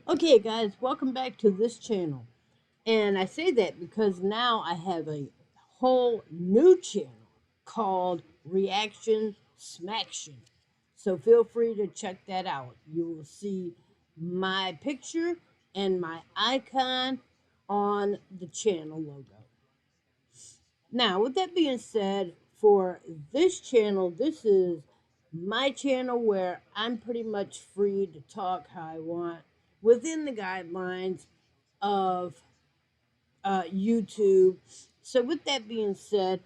Okay, guys, welcome back to this channel. And I say that because now I have a whole new channel called Reaction Smaction. So feel free to check that out. You will see my picture and my icon on the channel logo. Now, with that being said, for this channel, this is my channel where I'm pretty much free to talk how I want within the guidelines of YouTube. So, with that being said,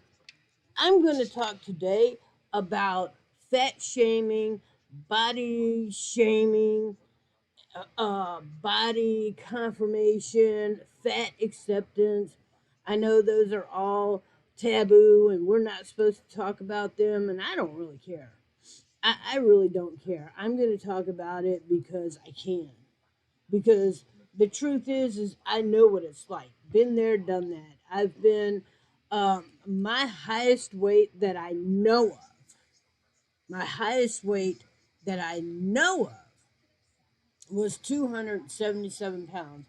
I'm going to talk today about fat shaming, body shaming, body confirmation, fat acceptance. I know those are all taboo and we're not supposed to talk about them, and I don't really care. I really don't care. I'm going to talk about it because I can. Because the truth is I know what it's like. Been there, done that. I've been my highest weight that I know of. My highest weight that I know of was 277 pounds.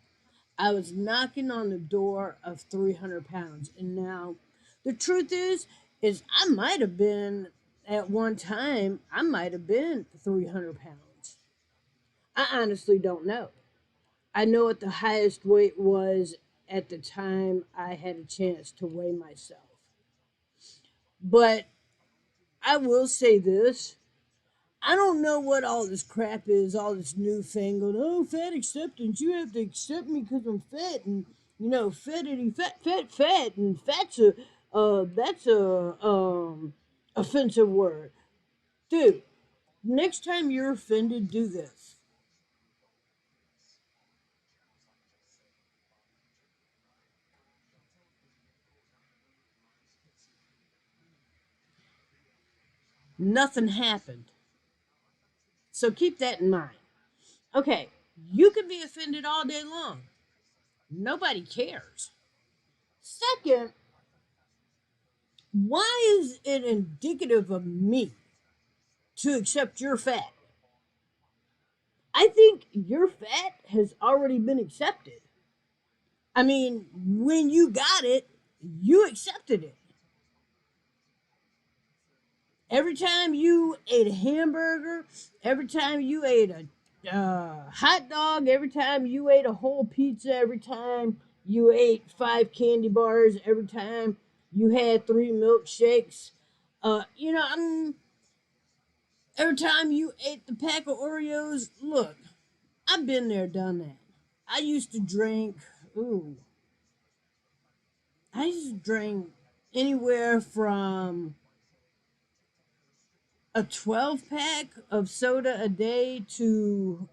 I was knocking on the door of 300 pounds. And now the truth is I might have been at one time, I might have been 300 pounds. I honestly don't know. I know what the highest weight was at the time I had a chance to weigh myself. But I will say this. I don't know what all this crap is, all this newfangled, oh, fat acceptance. You have to accept me because I'm fat and, fatty, fat, and that's offensive word. Dude, next time you're offended, do this. Nothing happened. So keep that in mind. Okay, you can be offended all day long. Nobody cares. Second, why is it indicative of me to accept your fat? I think your fat has already been accepted. I mean, when you got it, you accepted it. Every time you ate a hamburger, every time you ate a hot dog, every time you ate a whole pizza, every time you ate five candy bars, every time you had three milkshakes, every time you ate the pack of Oreos, look, I've been there, done that. I used to drink, ooh, I used to drink anywhere from a 12 pack of soda a day to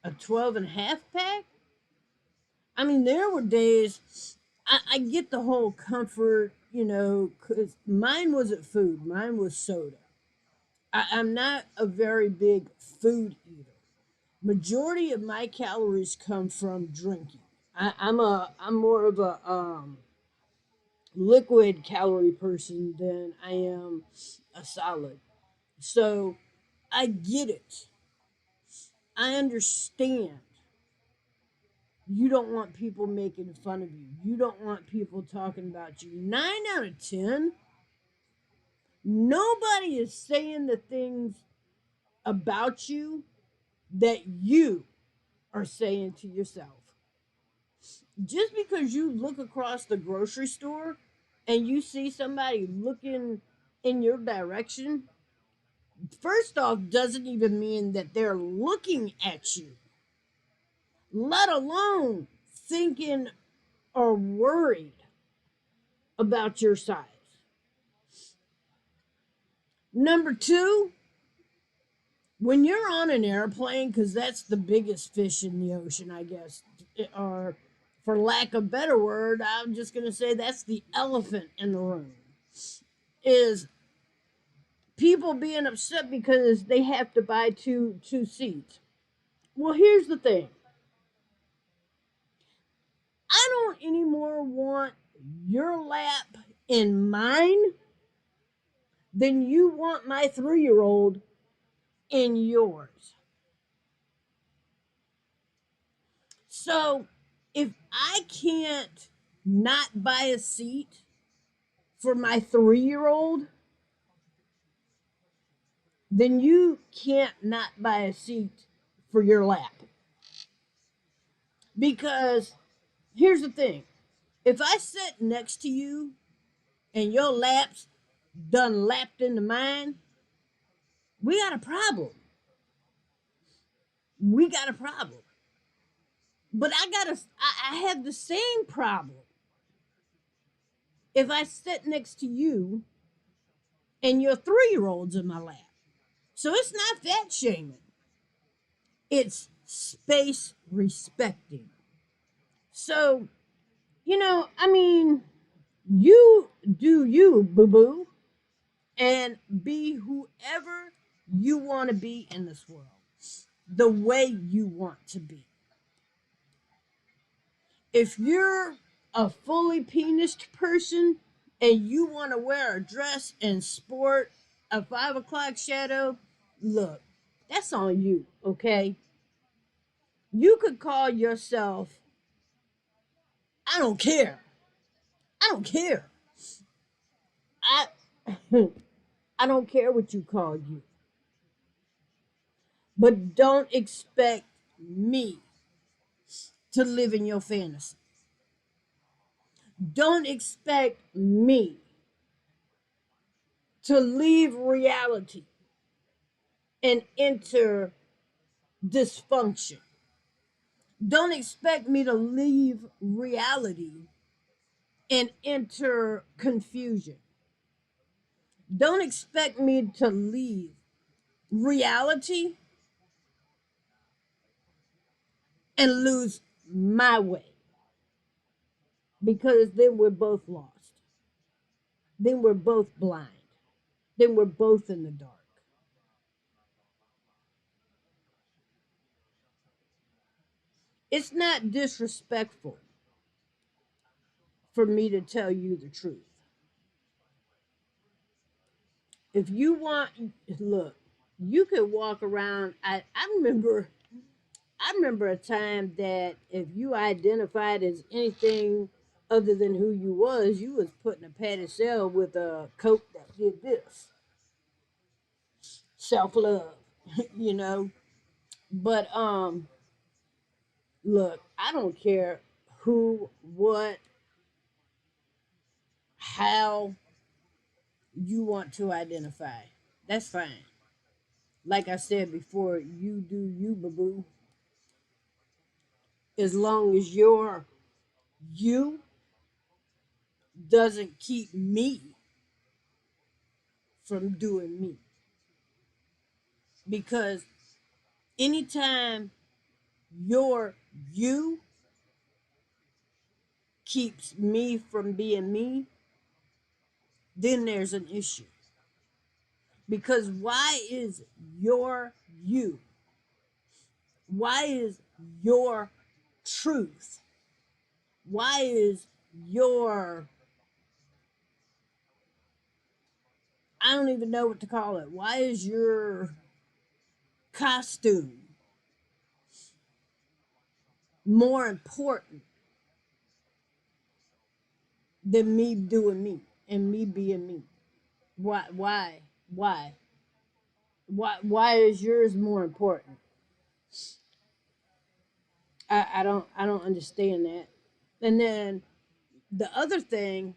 a 12 and a half pack. I mean, there were days I get the whole comfort, because mine wasn't food, mine was soda. I'm not a very big food eater. Majority of my calories come from drinking. I'm more of a liquid calorie person than I am a solid. So I get it. I understand. You don't want people making fun of you. You don't want people talking about you. 9 out of 10, nobody is saying the things about you that you are saying to yourself. Just because you look across the grocery store and you see somebody looking in your direction, first off, doesn't even mean that they're looking at you, let alone thinking or worried about your size. Number two, when you're on an airplane, because that's the biggest fish in the ocean, I guess, or for lack of a better word, I'm just going to say that's the elephant in the room, is people being upset because they have to buy two seats. Well, here's the thing. I don't anymore want your lap in mine than you want my 3-year-old in yours. So if I can't not buy a seat for my 3 year old, then you can't not buy a seat for your lap. Because here's the thing, if I sit next to you and your lap's done lapped into mine, we got a problem. We got a problem. But I have the same problem if I sit next to you and your 3 year old's in my lap. So it's not fat shaming, it's space respecting. So, I mean, you do you, boo boo, and be whoever you want to be in this world, the way you want to be. If you're a fully penised person and you want to wear a dress and sport a 5 o'clock shadow, look, that's on you, okay? You could call yourself, I don't care. I don't care. I I don't care what you call you. But don't expect me to live in your fantasy. Don't expect me to leave reality and enter dysfunction. Don't expect me to leave reality and enter confusion. Don't expect me to leave reality and lose my way, because then we're both lost. Then we're both blind. Then we're both in the dark. It's not disrespectful for me to tell you the truth. If you want, look, you could walk around. I remember a time that if you identified as anything other than who you was put in a padded cell with a coat that did this. Self love, you know. But look, I don't care who, what, how you want to identify. That's fine. Like I said before, you do you, boo boo. As long as your you doesn't keep me from doing me. Because anytime your you keeps me from being me, then there's an issue. Because why is your you? Why is your truth? Why is your, I don't even know what to call it. Why is your costume more important than me doing me and me being me? Why? Why is yours more important? I don't understand that. And then the other thing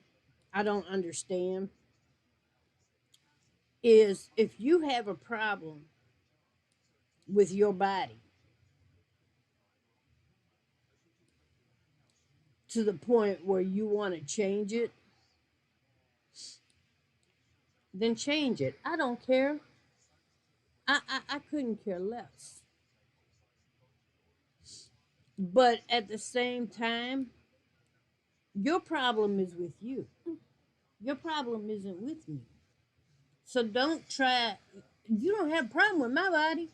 I don't understand is if you have a problem with your body to the point where you want to change it, then change it. I don't care. I couldn't care less. But at the same time, your problem is with you. Your problem isn't with me. So don't try. You don't have a problem with my body.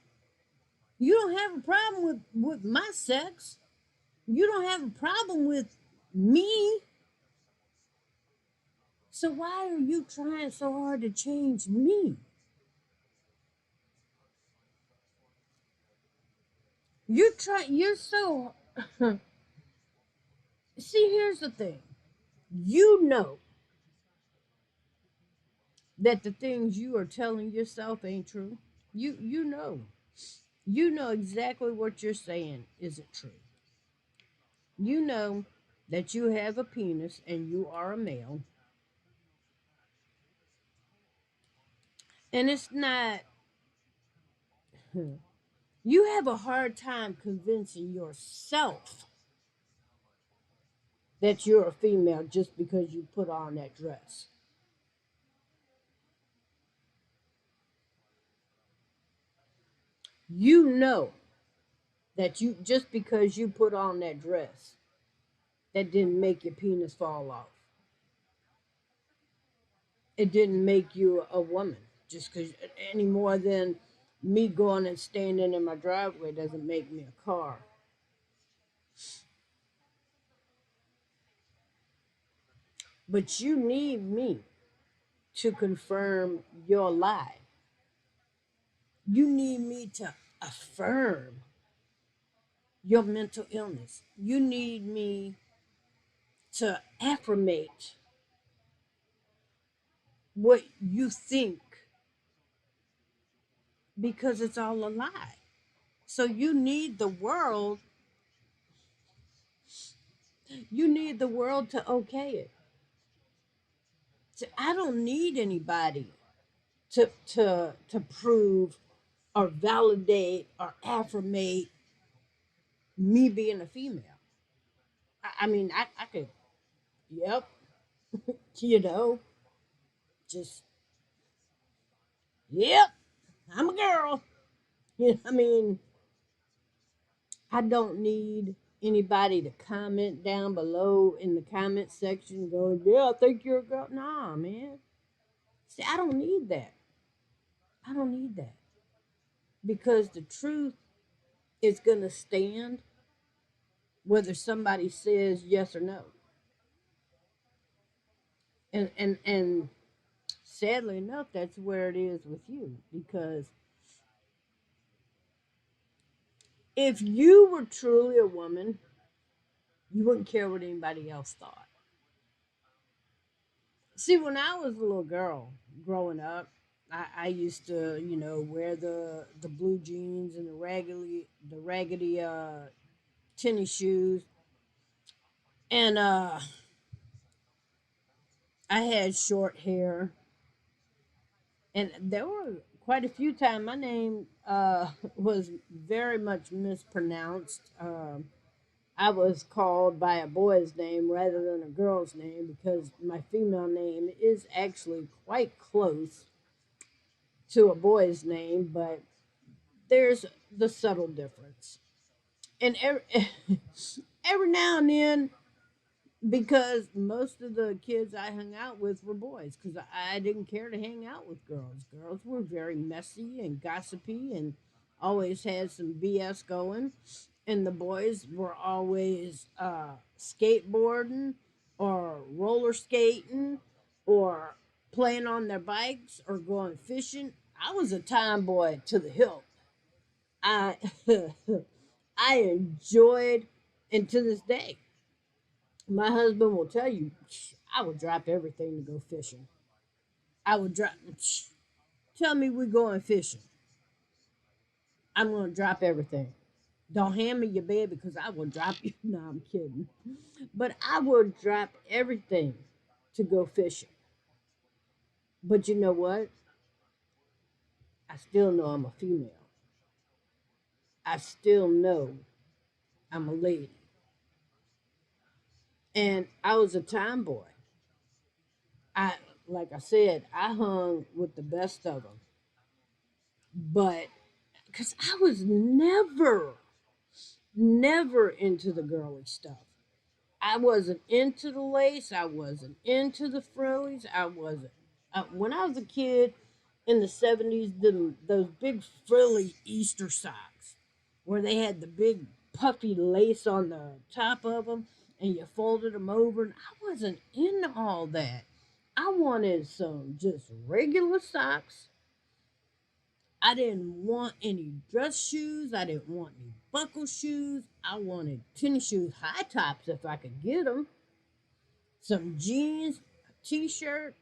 You don't have a problem with my sex. You don't have a problem with me. So why are you trying so hard to change me? You're so See, here's the thing. You know that the things you are telling yourself ain't true. You know. You know exactly what you're saying isn't true. You know that you have a penis and you are a male, and it's not. You have a hard time convincing yourself that you're a female just because you put on that dress. You know that you just because you put on that dress, that didn't make your penis fall off. It didn't make you a woman just because any more than me going and standing in my driveway doesn't make me a car. But you need me to confirm your lie. You need me to affirm your mental illness. You need me to affirmate what you think because it's all a lie. So you need the world to okay it. So I don't need anybody to prove or validate or affirmate me being a female. I mean, I could, yep, you know, just, yep, I'm a girl. I mean, I don't need anybody to comment down below in the comment section going, yeah, I think you're a girl. Nah, man. See, I don't need that. I don't need that. Because the truth is going to stand whether somebody says yes or no. And sadly enough, that's where it is with you. Because if you were truly a woman, you wouldn't care what anybody else thought. See, when I was a little girl growing up, I used to, wear the blue jeans and the raggedy tennis shoes, and I had short hair, and there were quite a few times my name was very much mispronounced. I was called by a boy's name rather than a girl's name because my female name is actually quite close to a boy's name, but there's the subtle difference. And every now and then, because most of the kids I hung out with were boys, because I didn't care to hang out with girls. Girls were very messy and gossipy and always had some BS going. And the boys were always skateboarding or roller skating or playing on their bikes or going fishing. I was a tomboy to the hilt. I I enjoyed, and to this day, my husband will tell you, I would drop everything to go fishing. I would drop. Tell me we're going fishing. I'm gonna drop everything. Don't hand me your baby because I will drop you. No, I'm kidding. But I will drop everything to go fishing. But you know what? I still know I'm a female. I still know I'm a lady. And I was a tomboy. I like I said, I hung with the best of them. But because I was never into the girly stuff. I wasn't into the lace. I wasn't into the frillies. I wasn't. When I was a kid in the 70s, those big frilly Easter socks where they had the big puffy lace on the top of them and you folded them over. And I wasn't into all that. I wanted some just regular socks I didn't want any dress shoes. I didn't want any buckle shoes. I wanted tennis shoes, high tops if I could get them, some jeans, a t-shirt,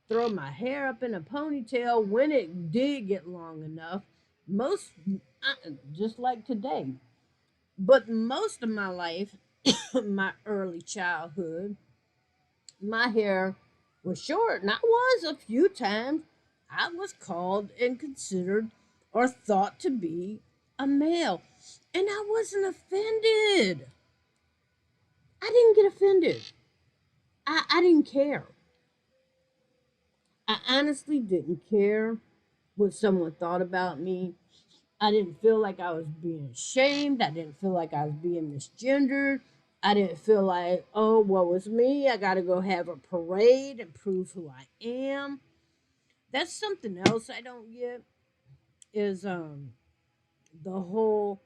throw my hair up in a ponytail when it did get long enough. Most, just like today, but most of my life, my early childhood, my hair was short, and I was a few times. I was called and considered or thought to be a male, and I wasn't offended. I didn't get offended. I didn't care. I honestly didn't care what someone thought about me. I didn't feel like I was being shamed. I didn't feel like I was being misgendered. I didn't feel like, oh, what was me? I got to go have a parade and prove who I am. That's something else I don't get is the whole,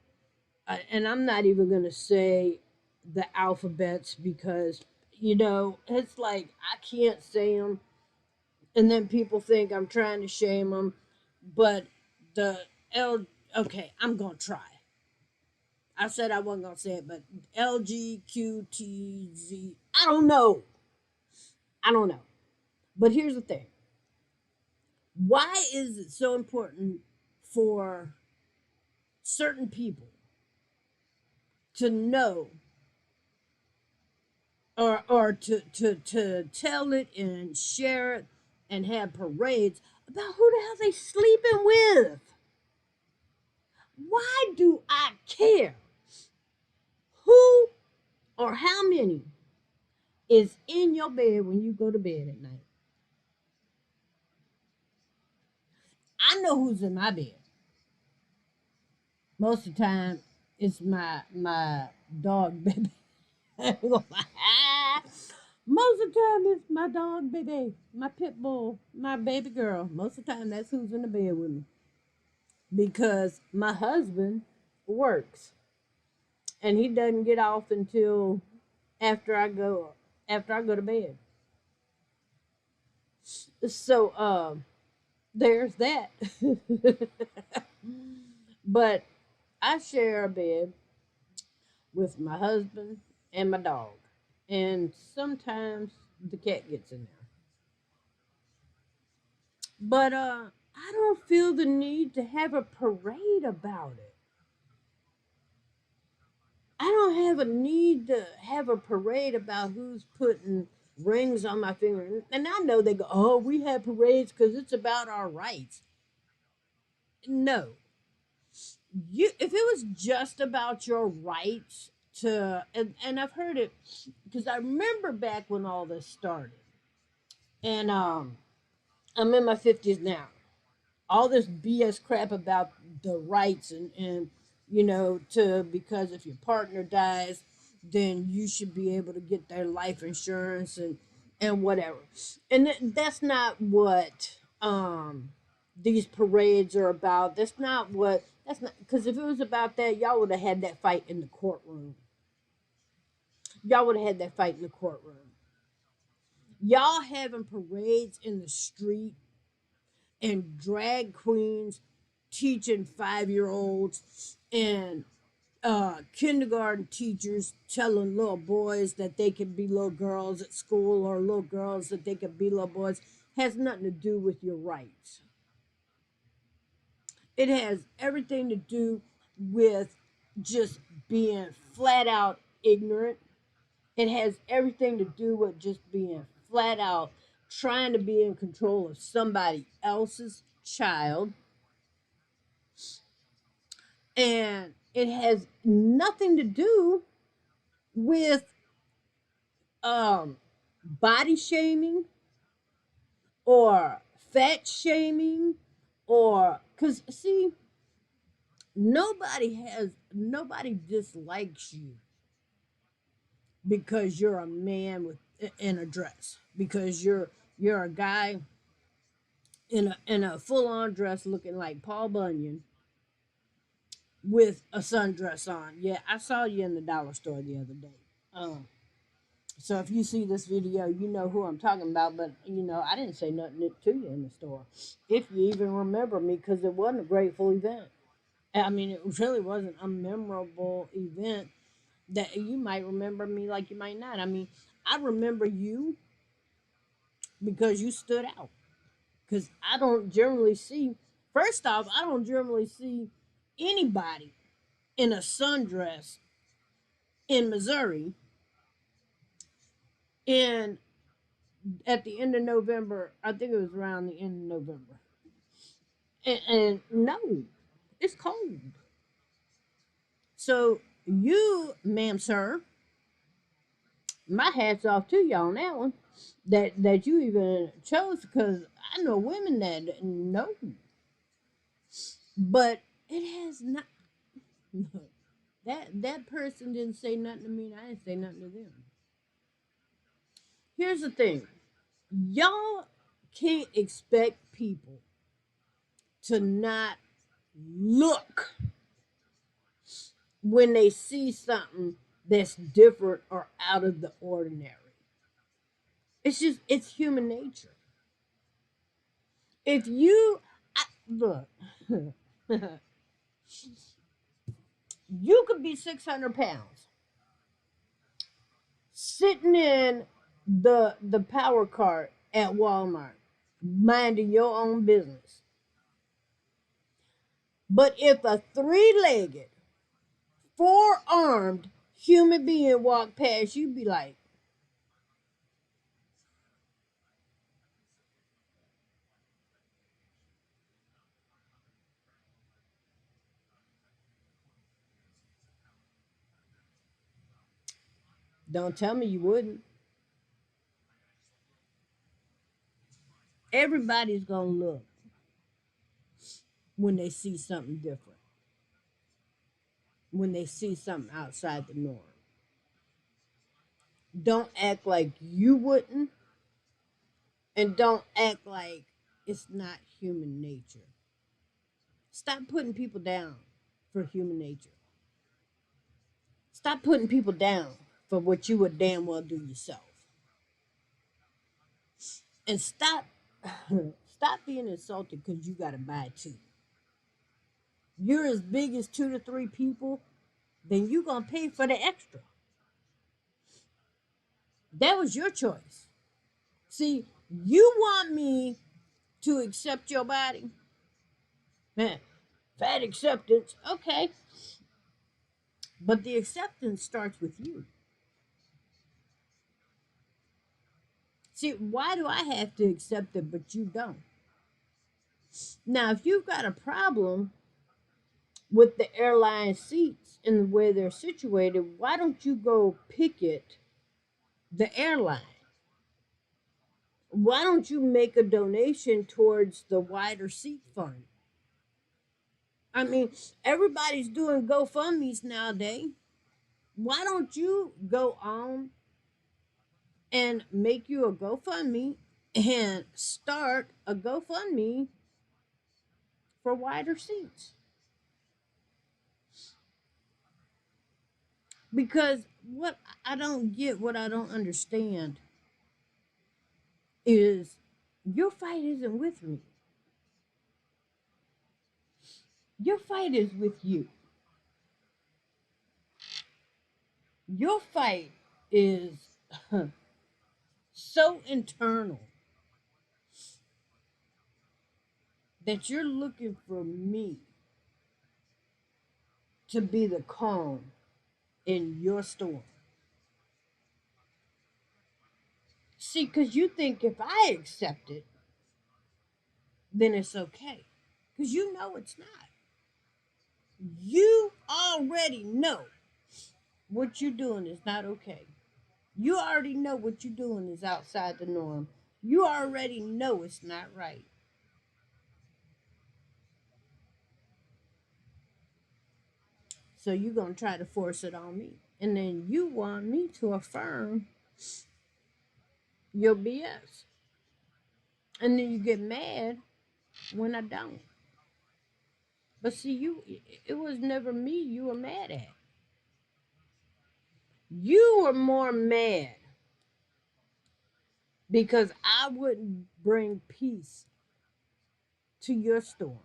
and I'm not even going to say the alphabets because, it's like I can't say them. And then people think I'm trying to shame them. But the L, okay, I'm going to try. I said I wasn't gonna say it, but LGQTZ. I don't know. I don't know. But here's the thing. Why is it so important for certain people to know or to tell it and share it and have parades about who the hell they sleeping with? Why do I care who or how many is in your bed when you go to bed at night? I know who's in my bed. Most of the time, it's my dog baby. Most of the time, it's my dog baby, my pit bull, my baby girl. Most of the time, that's who's in the bed with me because my husband works and he doesn't get off until after I go after I go to bed. So there's that. But I share a bed with my husband and my dog. And sometimes the cat gets in there. But I don't feel the need to have a parade about it. I don't have a need to have a parade about who's putting rings on my finger. And I know they go, "Oh, we have parades cuz it's about our rights." No. You if it was just about your rights to and I've heard it because I remember back when all this started. And I'm in my 50s now. All this BS crap about the rights to because if your partner dies, then you should be able to get their life insurance and whatever. And that's not what these parades are about. That's not because if it was about that, y'all would have had that fight in the courtroom. Y'all would have had that fight in the courtroom. Y'all having parades in the street and drag queens teaching 5-year olds and kindergarten teachers telling little boys that they can be little girls at school or little girls that they can be little boys has nothing to do with your rights. It has everything to do with just being flat out ignorant. It has everything to do with just being flat out trying to be in control of somebody else's child. And it has nothing to do with um, body shaming or fat shaming or because see nobody dislikes you because you're a man with in a dress because you're a guy in a full-on dress looking like Paul Bunyan with a sundress on. Yeah, I saw you in the dollar store the other day. Um, So if you see this video, you know who I'm talking about. But I didn't say nothing to you in the store, if you even remember me, because it wasn't a grateful event. I mean, it really wasn't a memorable event that you might remember me like you might not. I mean, I remember you because you stood out. Because I don't generally see, first off, I don't generally see anybody in a sundress in Missouri in at the end of November. I think it was around the end of November. And no, it's cold. So you, ma'am, sir, my hat's off to you on that one. That you even chose, because I know women that know, but it has not. That person didn't say nothing to me, and I didn't say nothing to them. Here's the thing, y'all can't expect people to not look when they see something that's different or out of the ordinary. It's human nature. If you look, you could be 600 pounds sitting in the power cart at Walmart, minding your own business. But if a three-legged, four-armed human being walked past, you'd be like, don't tell me you wouldn't. Everybody's gonna look when they see something different, when they see something outside the norm. Don't act like you wouldn't, and don't act like it's not human nature. Stop putting people down for human nature. Stop putting people down for what you would damn well do yourself. And stop being insulted because you gotta buy two. You're as big as 2 to 3 people, then you gonna pay for the extra. That was your choice. See, you want me to accept your body? Man, fat acceptance, okay. But the acceptance starts with you. See, why do I have to accept it but you don't? Now, if you've got a problem with the airline seats and the way they're situated, why don't you go picket the airline? Why don't you make a donation towards the wider seat fund? I mean, everybody's doing GoFundMe's nowadays. Why don't you go on and make you a GoFundMe and start a GoFundMe for wider seats? Because what I don't get, what I don't understand is your fight isn't with me. Your fight is with you. Your fight is so internal that you're looking for me to be the calm in your storm. See, because you think if I accept it, then it's okay. Because you know it's not. You already know what you're doing is not okay. You already know what you're doing is outside the norm. You already know it's not right. So you're going to try to force it on me. And then you want me to affirm your BS. And then you get mad when I don't. But see, it was never me you were mad at. You were more mad because I wouldn't bring peace to your storm.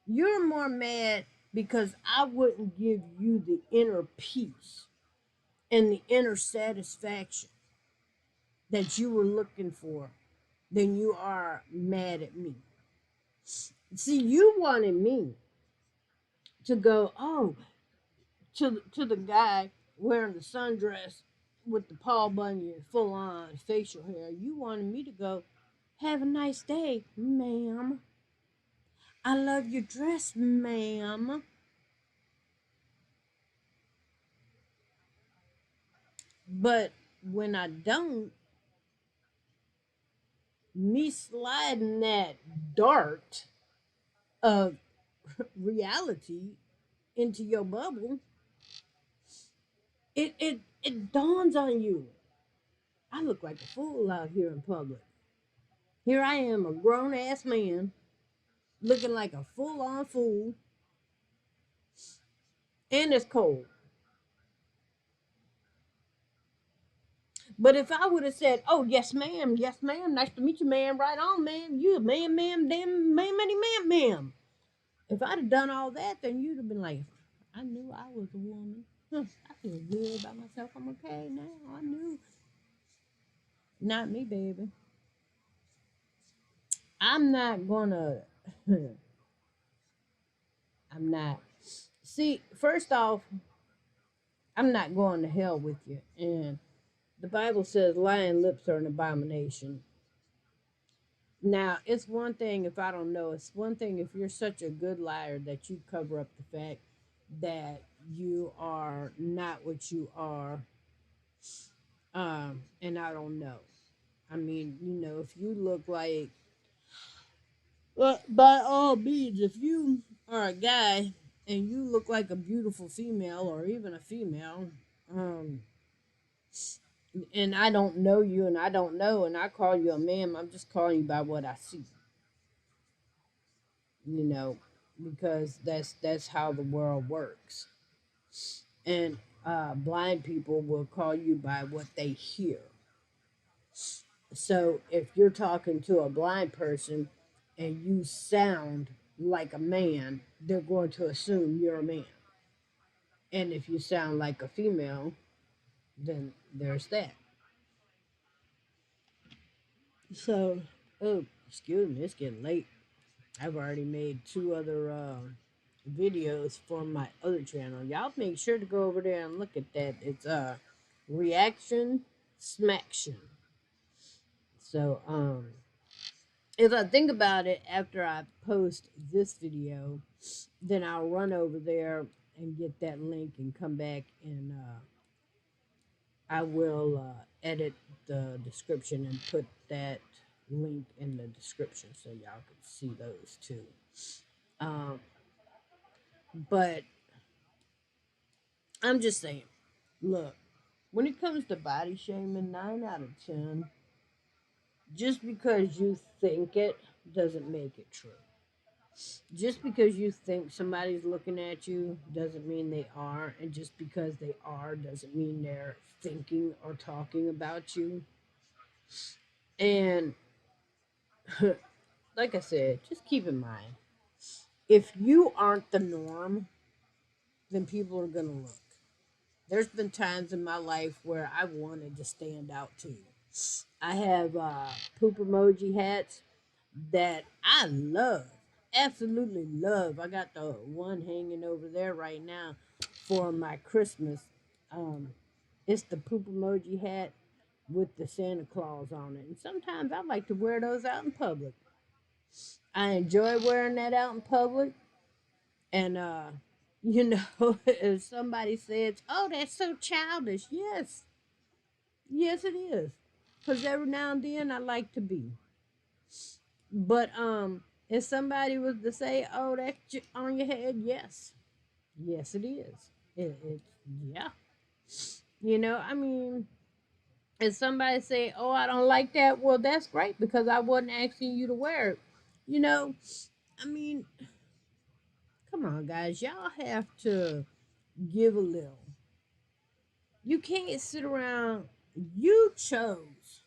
You're more mad because I wouldn't give you the inner peace and the inner satisfaction that you were looking for than you are mad at me. See, you wanted me to go, oh, to the guy wearing the sundress with the Paul Bunyan full on facial hair. You wanted me to go, have a nice day, ma'am. I love your dress, ma'am. But when I don't, me sliding that dart of reality into your bubble, it dawns on you. I look like a fool out here in public. Here I am, a grown ass man, looking like a full on fool, and it's cold. But if I would have said, "Oh yes ma'am, nice to meet you, ma'am, right on, ma'am, you ma'am, damn, ma'am," if I'd have done all that, then you'd have been like, "I knew I was a woman. Huh, I feel good about myself. I'm okay now. I knew." Not me, baby. I'm not gonna. I'm not. See, first off, I'm not going to hell with you. And the Bible says lying lips are an abomination. Now, it's one thing if I don't know. It's one thing if you're such a good liar that you cover up the fact that you are not what you are, and I don't know. I mean, if you look like, well, by all means, if you are a guy and you look like a beautiful female or even a female, um, and I don't know you and I don't know, and I call you a ma'am, I'm just calling you by what I see, you know, because that's how the world works. And blind people will call you by what they hear. So if you're talking to a blind person and you sound like a man, they're going to assume you're a man. And if you sound like a female, then there's that. So, oh, excuse me, it's getting late. I've already made two other videos for my other channel. Y'all make sure to go over there and look at that. It's reaction smaction. So if I think about it after I post this video, then I'll run over there and get that link and come back and I will edit the description and put that link in the description so y'all can see those too. Um, but I'm just saying, look, when it comes to body shaming, 9 out of 10, just because you think it doesn't make it true. Just because you think somebody's looking at you doesn't mean they are, and just because they are doesn't mean they're thinking or talking about you. And like I said, just keep in mind, if you aren't the norm, then people are going to look. There's been times in my life where I wanted to stand out too. I have poop emoji hats that I love, absolutely love. I got the one hanging over there right now for my Christmas. Um, it's the poop emoji hat with the Santa Claus on it. And sometimes I like to wear those out in public. I enjoy wearing that out in public. And, if somebody says, oh, that's so childish. Yes, yes, it is. Because every now and then I like to be. But if somebody was to say, "Oh, that's on your head," yes, yes, it is. It's yeah. I mean, if somebody say, "Oh, I don't like that," well, that's great because I wasn't asking you to wear it. You know, I mean, come on, guys, y'all have to give a little. You can't sit around. You chose.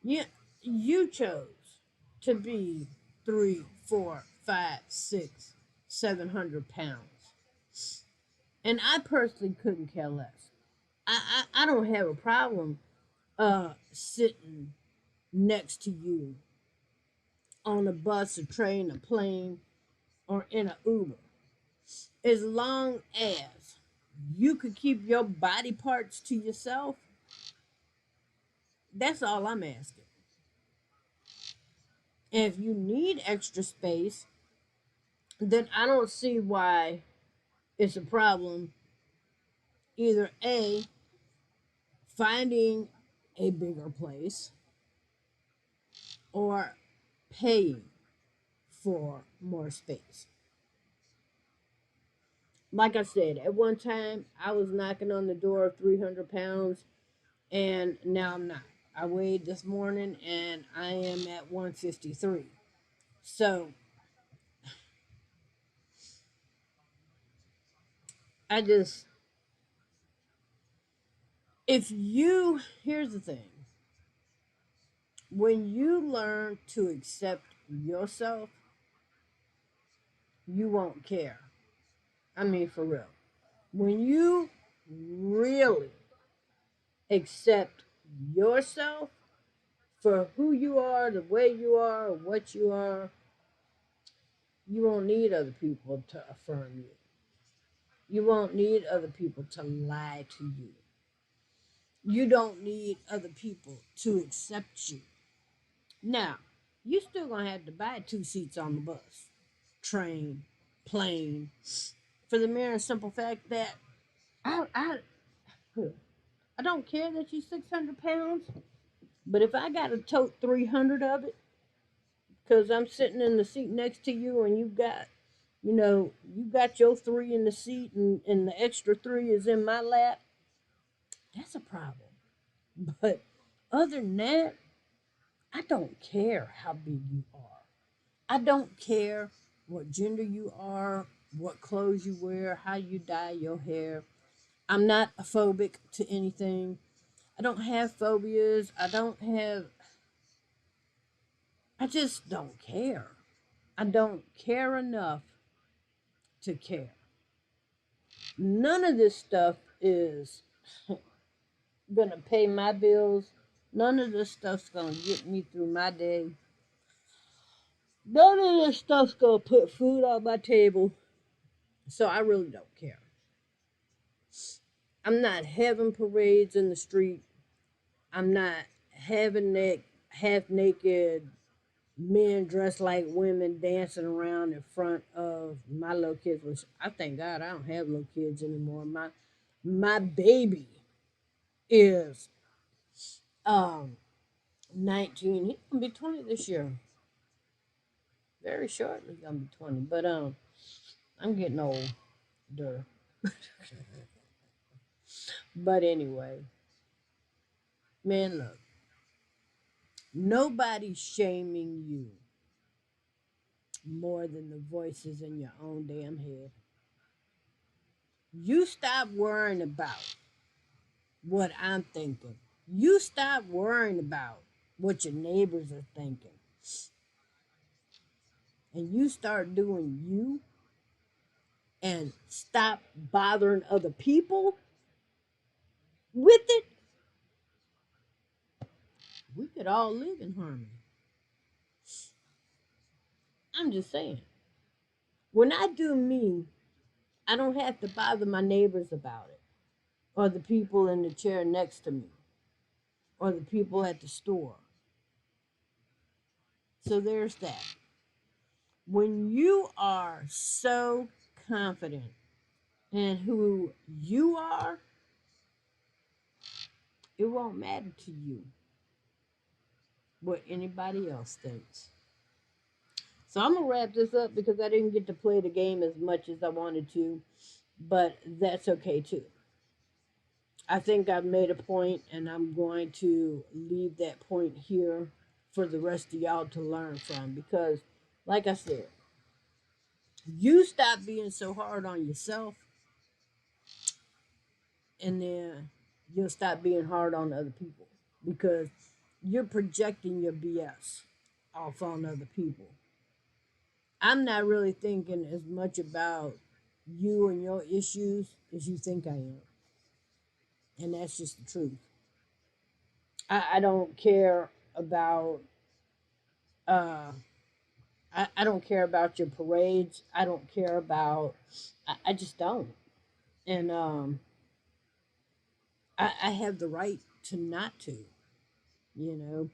Yeah, you chose to be 3, 4, 5, 6, 700 pounds. And I personally couldn't care less. I don't have a problem sitting next to you on a bus, a train, a plane, or in an Uber. As long as you could keep your body parts to yourself, that's all I'm asking. And if you need extra space, then I don't see why it's a problem. Either A, finding a bigger place, or paying for more space. Like I said, at one time I was knocking on the door of 300 pounds, and now I'm not. I weighed this morning and I am at 153. So I just, if you, here's the thing, when you learn to accept yourself, you won't care. I mean, for real. When you really accept yourself for who you are, the way you are, what you are, you won't need other people to affirm you. You won't need other people to lie to you. You don't need other people to accept you. Now, you still gonna have to buy 2 seats on the bus, train, plane, for the mere and simple fact that I I I don't care that you're 600 pounds, but if I gotta tote 300 of it because I'm sitting in the seat next to you and you got your three in the seat and the extra three is in my lap, that's a problem. But other than that, I don't care how big you are. I don't care what gender you are, what clothes you wear, how you dye your hair. I'm not a phobic to anything. I don't have phobias. I just don't care. I don't care enough to care. None of this stuff is gonna pay my bills. None of this stuff's gonna get me through my day. None of this stuff's gonna put food on my table. So I really don't care. I'm not having parades in the street. I'm not having that half naked men dressed like women dancing around in front of my little kids. Which I thank God I don't have little kids anymore. My baby is 19. He's gonna be 20 this year. Very shortly he's gonna be 20. But I'm getting older. But anyway, man, look, nobody's shaming you more than the voices in your own damn head. You stop worrying about what I'm thinking. You stop worrying about what your neighbors are thinking. And you start doing you and stop bothering other people with it, we could all live in harmony. I'm just saying. When I do me, I don't have to bother my neighbors about it, or the people in the chair next to me, or the people at the store. So there's that. When you are so confident in who you are, it won't matter to you what anybody else thinks. So I'm gonna wrap this up because I didn't get to play the game as much as I wanted to, but that's okay too. I think I've made a point, and I'm going to leave that point here for the rest of y'all to learn from. Because, like I said, you stop being so hard on yourself, and then you'll stop being hard on other people. Because you're projecting your BS off on other people. I'm not really thinking as much about you and your issues as you think I am. And that's just the truth. I don't care about uh I don't care about your parades. I don't care about I just don't. And I have the right to not to, you know.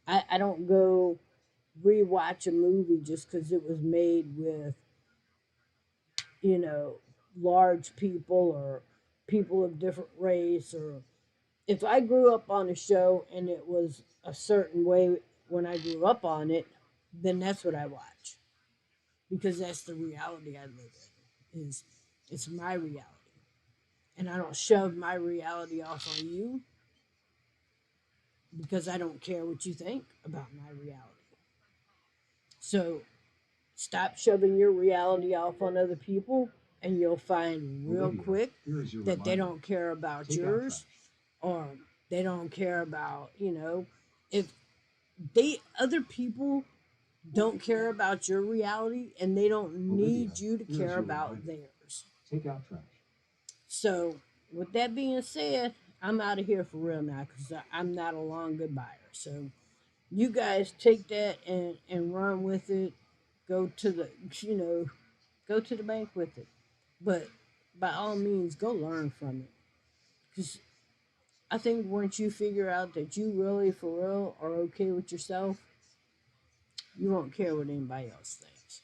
I don't go rewatch a movie just because it was made with, you know, large people or people of different race, or if I grew up on a show and it was a certain way when I grew up on it, then that's what I watch because that's the reality I live in. Is it's my reality, and I don't shove my reality off on you because I don't care what you think about my reality. So stop shoving your reality off on other people, and you'll find real quick that they don't care about yours, or they don't care about, you know, if they other people don't care about your reality and they don't need you to care about theirs. So, with that being said, I'm out of here for real now because I'm not a long goodbye. So, you guys take that and run with it. Go to the, you know, go to the bank with it. But by all means, go learn from it. Because I think once you figure out that you really, for real, are okay with yourself, you won't care what anybody else thinks.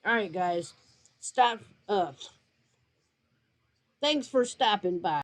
All right, guys, stop. Thanks for stopping by.